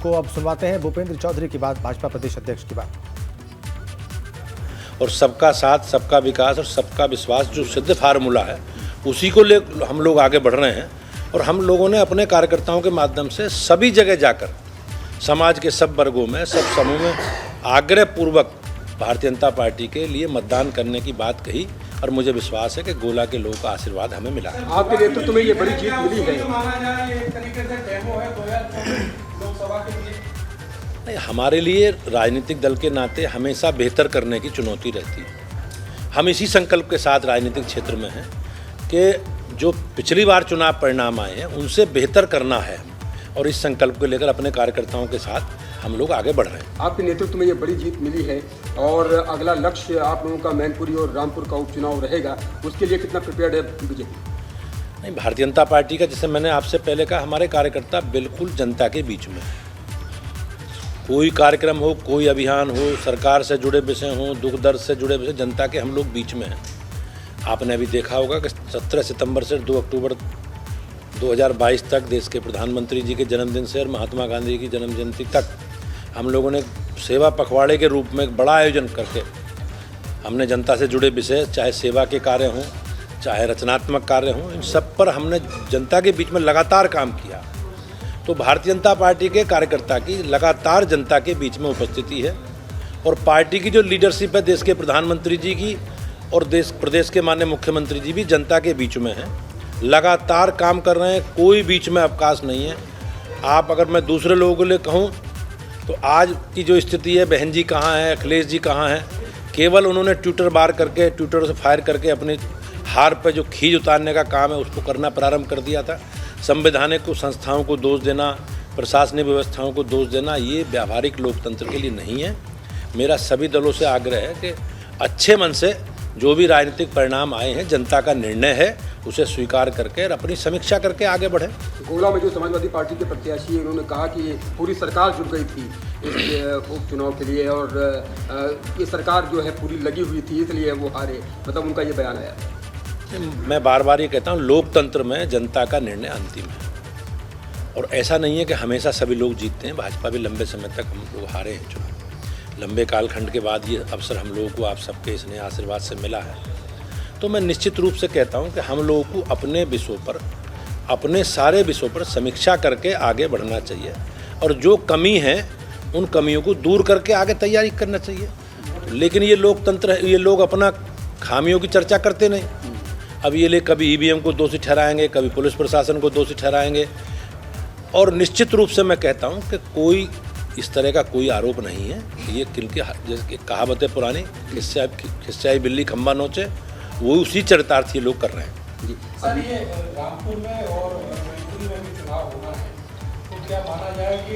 आपको अब सुनवाते हैं भूपेंद्र चौधरी की बात, भाजपा प्रदेश अध्यक्ष की बात। और सबका साथ, सबका विकास और सबका विश्वास जो सिद्ध फार्मूला है, उसी को ले हम लोग आगे बढ़ रहे हैं। और हम लोगों ने अपने कार्यकर्ताओं के माध्यम से सभी जगह जाकर समाज के सब वर्गों में, सब समूह में आग्रहपूर्वक भारतीय जनता पार्टी के लिए मतदान करने की बात कही। और मुझे विश्वास है कि गोला के लोगों का आशीर्वाद हमें मिला है। आपके नेतृत्व में ये बड़ी जीत मिली है। नहीं, हमारे लिए राजनीतिक दल के नाते हमेशा बेहतर करने की चुनौती रहती है। हम इसी संकल्प के साथ राजनीतिक क्षेत्र में हैं कि जो पिछली बार चुनाव परिणाम आए हैं उनसे बेहतर करना है, और इस संकल्प को लेकर अपने कार्यकर्ताओं के साथ हम लोग आगे बढ़ रहे हैं। आपके नेतृत्व में ये बड़ी जीत मिली है और अगला लक्ष्य आप लोगों का मैनपुरी और रामपुर का उपचुनाव रहेगा, उसके लिए कितना प्रिपेयर्ड है बीजेपी? नहीं, भारतीय जनता पार्टी का, जैसे मैंने आपसे पहले कहा, हमारे कार्यकर्ता बिल्कुल जनता के बीच में। कोई कार्यक्रम हो, कोई अभियान हो, सरकार से जुड़े विषय हों, दुख दर्द से जुड़े विषय, जनता के हम लोग बीच में हैं। आपने अभी देखा होगा कि 17 सितंबर से 2 अक्टूबर 2022 तक देश के प्रधानमंत्री जी के जन्मदिन से और महात्मा गांधी की जन्म जयंती तक हम लोगों ने सेवा पखवाड़े के रूप में एक बड़ा आयोजन करके हमने जनता से जुड़े विषय, चाहे सेवा के कार्य हों, चाहे रचनात्मक कार्य हों, इन सब पर हमने जनता के बीच में लगातार काम किया। तो भारतीय जनता पार्टी के कार्यकर्ता की लगातार जनता के बीच में उपस्थिति है। और पार्टी की जो लीडरशिप है देश के प्रधानमंत्री जी की, और प्रदेश के माननीय मुख्यमंत्री जी भी जनता के बीच में हैं, लगातार काम कर रहे हैं, कोई बीच में अवकाश नहीं है। आप अगर मैं दूसरे लोगों के लिए कहूँ तो आज की जो स्थिति है, बहन जी कहाँ हैं, अखिलेश जी कहाँ हैं, केवल उन्होंने ट्विटर बार करके, ट्विटर से फायर करके अपनी हार पर जो खींच उतारने का काम है उसको करना प्रारंभ कर दिया था। संवैधानिक संस्थाओं को दोष देना, प्रशासनिक व्यवस्थाओं को दोष देना, ये व्यावहारिक लोकतंत्र के लिए नहीं है। मेरा सभी दलों से आग्रह है कि अच्छे मन से जो भी राजनीतिक परिणाम आए हैं, जनता का निर्णय है, उसे स्वीकार करके और अपनी समीक्षा करके आगे बढ़े। गोला में जो समाजवादी पार्टी के प्रत्याशी हैं, उन्होंने कहा कि पूरी सरकार जुट गई थी इस उपचुनाव के लिए और ये सरकार जो है पूरी लगी हुई थी, इसलिए वो हारे, मतलब उनका ये बयान आया। मैं बार बार ये कहता हूँ, लोकतंत्र में जनता का निर्णय अंतिम है और ऐसा नहीं है कि हमेशा सभी लोग जीतते हैं। भाजपा भी लंबे समय तक हम लोग हारे हैं चुनाव। लंबे कालखंड के बाद ये अवसर हम लोगों को आप सबके स्नेह आशीर्वाद से मिला है। तो मैं निश्चित रूप से कहता हूं कि हम लोगों को अपने विषयों पर, अपने सारे विषयों पर समीक्षा करके आगे बढ़ना चाहिए और जो कमी है उन कमियों को दूर करके आगे तैयारी करना चाहिए। लेकिन ये लोकतंत्र है, ये लोग अपना खामियों की चर्चा करते नहीं। अब ये कभी ईवीएम को दोषी ठहराएंगे, कभी पुलिस प्रशासन को दोषी ठहराएंगे। और निश्चित रूप से मैं कहता हूँ कि कोई इस तरह का कोई आरोप नहीं है। ये किनके, जैसे कहावत है पुरानी, खिस्साई बिल्ली खंबा नोचे, वो उसी चरितार्थ ये लोग कर रहे हैं। जी सर, ये रामपुर में और मैनपुरी में भी चुनाव होना है, तो क्या माना जाए कि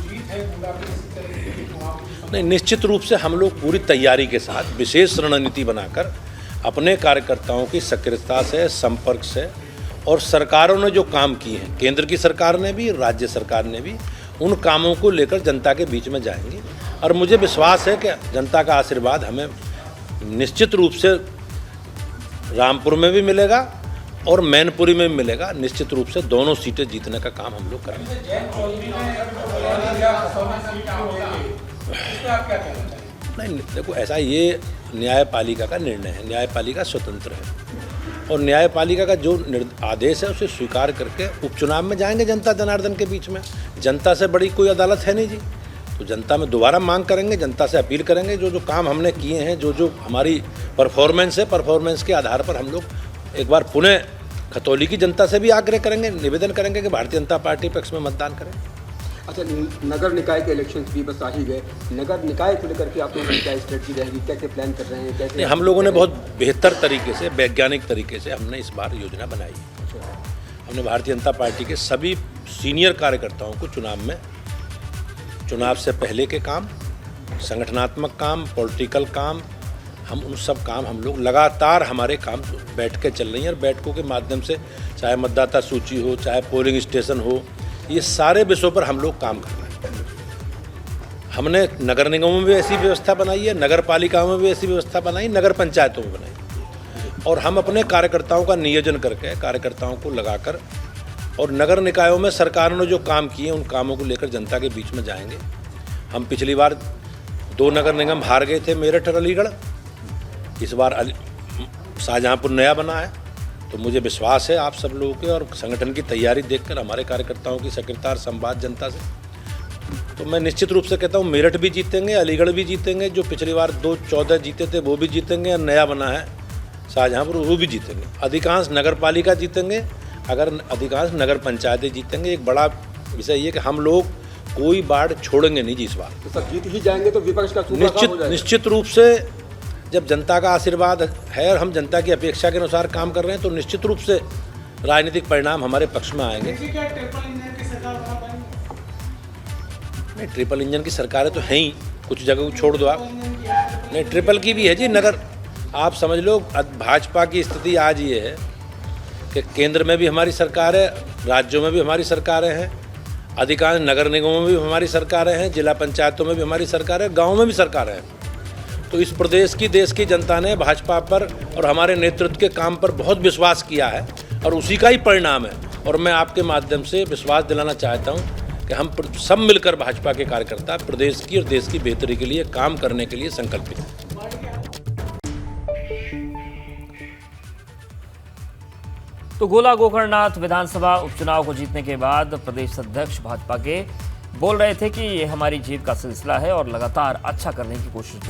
जीत है गोला की इसी तरह के चुनाव? नहीं, निश्चित रूप से हम लोग पूरी तैयारी के साथ विशेष रणनीति बनाकर अपने कार्यकर्ताओं की सक्रियता से, संपर्क से, और सरकारों ने जो काम किए हैं, केंद्र की सरकार ने भी, राज्य सरकार ने भी, उन कामों को लेकर जनता के बीच में जाएंगे। और मुझे विश्वास है कि जनता का आशीर्वाद हमें निश्चित रूप से रामपुर में भी मिलेगा और मैनपुरी में भी मिलेगा। निश्चित रूप से दोनों सीटें जीतने का काम हम लोग करेंगे। नहीं, देखो, ऐसा ये न्यायपालिका का निर्णय है, न्यायपालिका स्वतंत्र है और न्यायपालिका का जो आदेश है उसे स्वीकार करके उपचुनाव में जाएंगे जनता जनार्दन के बीच में। जनता से बड़ी कोई अदालत है नहीं जी। तो जनता में दोबारा मांग करेंगे, जनता से अपील करेंगे, जो जो काम हमने किए हैं, जो जो हमारी परफॉर्मेंस है, परफॉर्मेंस के आधार पर हम लोग एक बार पुनः खतौली की जनता से भी आग्रह करेंगे, निवेदन करेंगे कि भारतीय जनता पार्टी पक्ष में मतदान करें। अच्छा, नगर निकाय के इलेक्शंस भी बस आ ही गए, नगर निकाय को लेकर के आप लोगों की क्या स्ट्रेटजी रहेगी, कैसे प्लान कर रहे हैं, कैसे? नहीं, हम लोगों ने बहुत बेहतर तरीके से, वैज्ञानिक तरीके से हमने इस बार योजना बनाई। हमने भारतीय जनता पार्टी के सभी सीनियर कार्यकर्ताओं को चुनाव से पहले के काम, संगठनात्मक काम, पॉलिटिकल काम, हम उन सब काम हम लोग लगातार, हमारे काम बैठ के चल रही हैं और बैठकों के माध्यम से, चाहे मतदाता सूची हो, चाहे पोलिंग स्टेशन हो, ये सारे विषयों पर हम लोग काम कर रहे हैं। हमने नगर निगमों में भी ऐसी व्यवस्था बनाई है, नगर पालिकाओं में भी ऐसी व्यवस्था बनाई, नगर पंचायतों में बनाई, और हम अपने कार्यकर्ताओं का नियोजन करके, कार्यकर्ताओं को लगाकर और नगर निकायों में सरकारों ने जो काम किए उन कामों को लेकर जनता के बीच में जाएंगे। हम पिछली बार 2 नगर निगम हार गए थे, मेरठ और अलीगढ़। इस बार शाहजहांपुर नया बना है, तो मुझे विश्वास है आप सब लोगों के और संगठन की तैयारी देखकर, हमारे कार्यकर्ताओं की सक्रियता संवाद जनता से, तो मैं निश्चित रूप से कहता हूँ मेरठ भी जीतेंगे, अलीगढ़ भी जीतेंगे। जो पिछली बार 2-14 जीते थे वो भी जीतेंगे, और नया बना है शाहजहांपुर वो भी जीतेंगे। अधिकांश नगर पालिका जीतेंगे, अगर अधिकांश नगर पंचायतें जीतेंगे। एक बड़ा विषय ये कि हम लोग कोई वार्ड छोड़ेंगे नहीं जी इस बार। तो सब जीत ही जाएंगे तो विपक्ष का सूखा काम हो जाएगा। निश्चित रूप से जब जनता का आशीर्वाद है और हम जनता की अपेक्षा के अनुसार काम कर रहे हैं, तो निश्चित रूप से राजनीतिक परिणाम हमारे पक्ष में आएंगे। क्या ट्रिपल इंजन की सरकार बना पाएंगे? नहीं, ट्रिपल इंजन की सरकारें तो हैं ही, कुछ जगह को छोड़ दो आप। नहीं, ट्रिपल की भी है जी। नगर आप समझ लो, भाजपा की स्थिति आज ये है कि केंद्र में भी हमारी सरकार है, राज्यों में भी हमारी सरकारें हैं, अधिकांश नगर निगमों में भी हमारी सरकारें हैं, जिला पंचायतों में भी हमारी सरकार है, गाँव में भी सरकारें हैं। तो इस प्रदेश की, देश की जनता ने भाजपा पर और हमारे नेतृत्व के काम पर बहुत विश्वास किया है, और उसी का ही परिणाम है। और मैं आपके माध्यम से विश्वास दिलाना चाहता हूं कि हम सब मिलकर भाजपा के कार्यकर्ता प्रदेश की और देश की बेहतरी के लिए काम करने के लिए संकल्पित हैं। तो गोला गोकर्णनाथ विधानसभा उपचुनाव को जीतने के बाद प्रदेश अध्यक्ष भाजपा के बोल रहे थे कि ये हमारी जीत का सिलसिला है और लगातार अच्छा करने की कोशिश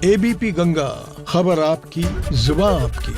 एबीपी गंगा, खबर आपकी, जुबान आपकी।